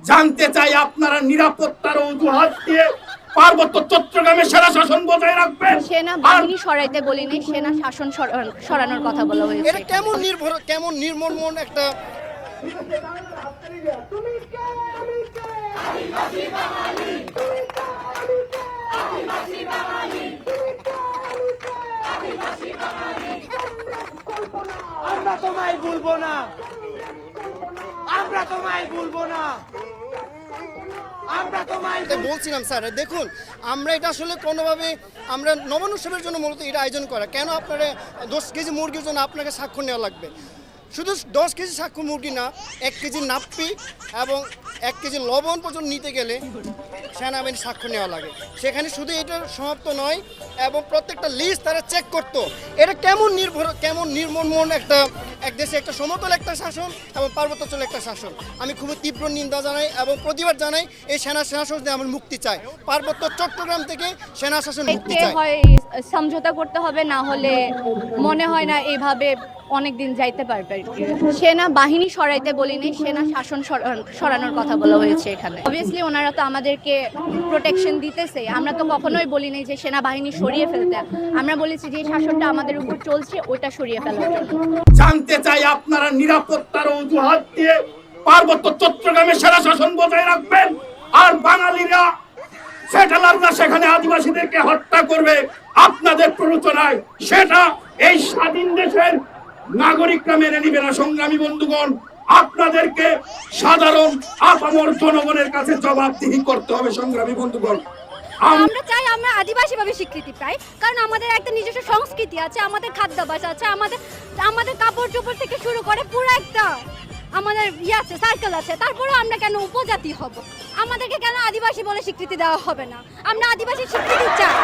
জানতে চাই আপনারা নিরাপত্তার অজুহাত দিয়ে পার্বত্য চট্টগ্রামে সেনা শাসন বজায় রাখবেন। সেনা বাহিনী সরাইতে বলি নাই, সেনা শাসন সরানোর কথা বলা হয়েছে। এটা কেমন নির্মম একটা আমরা তোমায় ভুলবো না, আমরা তোমায় ভুলবো না, আমরা তোমায় বলছিলাম স্যার। দেখুন, আমরা এটা আসলে কোনোভাবে আমরা নবান্ন উৎসবের জন্য মূলত এটা আয়োজন করা। কেন আপনারা 10 কেজি মুরগির জন্য আপনাকে স্বাক্ষর নেওয়া লাগবে? শুধু 10 কেজি স্বাক্ষর মুরগি না, 1 কেজি নাপ্পি এবং 1 কেজি লবণ পর্যন্ত নিতে গেলে সেনাবাহিনী স্বাক্ষর নেওয়া লাগে। সেখানে শুধু এটা সমাপ্ত নয় এবং প্রত্যেকটা লিস্ট তারা চেক করতো। এটা কেমন নির্মম একটা এক দেশে একটা সমতল একটা শাসন এবং পার্বত্যাঞ্চলে একটা শাসন। আমি খুবই তীব্র নিন্দা জানাই এবং প্রতিবাদ জানাই। এই সেনা শাসন থেকে আমরা মুক্তি চাই, পার্বত্য চট্টগ্রাম থেকে সেনা শাসন মুক্তি চাই। হয় সমঝোতা করতে হবে, না হলে মনে হয় না এইভাবে অনেক দিন যাইতে পারবে। সেনা বাহিনী সরাইতে বলি নাই, সেনা শাসন সরানোর কথা বলা হয়েছে এখানে। অবভিয়াসলি ওনারা তো আমাদেরকে প্রোটেকশন দিতেছে, আমরা তো কখনোই বলি নাই যে সেনা বাহিনী সরিয়ে ফেলতে। আমরা বলেছি যে শাসনটা আমাদের উপর চলছে ওইটা সরিয়ে ফেলার জন্য। জানতে চাই আপনারা নিরাপত্তার অজুহাত দিয়ে পার্বত্য চট্টগ্রামে সেনা শাসন বজায় রাখবেন, আর বাঙালিরা সেটেলাররা সেখানে আদিবাসীদেরকে হত্যা করবে আপনাদের প্ররোচনায়। সেটা এই স্বাধীন দেশের নাগরিকরা মেনে নিবে না। সংগ্রামী বন্ধুগণ, আপনাদেরকে সাধারণ আপামর জনগণের কাছে জবাবদিহি করতে হবে। সংগ্রামী বন্ধুগণ, আমরা চাই আমরা আদিবাসী ভাবে স্বীকৃতি পাই, কারণ আমাদের একটা নিজস্ব সংস্কৃতি আছে, আমাদের খাদ্যাভ্যাস আছে, আমাদের কাপড় চোপড় থেকে শুরু করে পুরো একটা আমাদের আছে, সার্কেল আছে। তারপরে আমরা কেন উপজাতি হব? আমাদেরকে কেন আদিবাসী বলে স্বীকৃতি দেওয়া হবে না? আমরা আদিবাসী স্বীকৃতি চাই।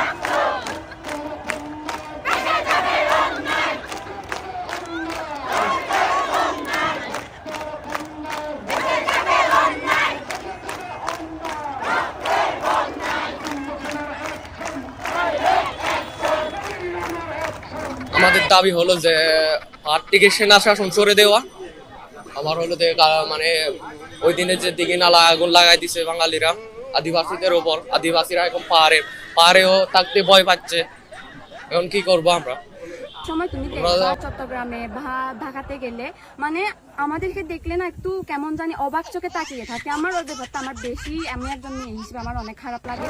আমাদের দাবি হলো যে থেকে সেনা শাসন সরে দেওয়া। আমার হলো যে মানে ওই দিনে যে দিকে নালা আগুন লাগাই দিছে বাঙালিরা আদিবাসীদের ওপর, আদিবাসীরা এখন পাহাড়েও থাকতে ভয় পাচ্ছে। এখন কি করবো আমরা? সময় তুমি চট্টগ্রামে বা ঢাকাতে গেলে মানে আমাদেরকে দেখলে না একটু কেমন জানি অবাক চোখে তাকিয়ে থাকে। আমার ওই ব্যাপারটা আমার বেশি, আমি একজন মেয়ে হিসেবে আমার অনেক খারাপ লাগে।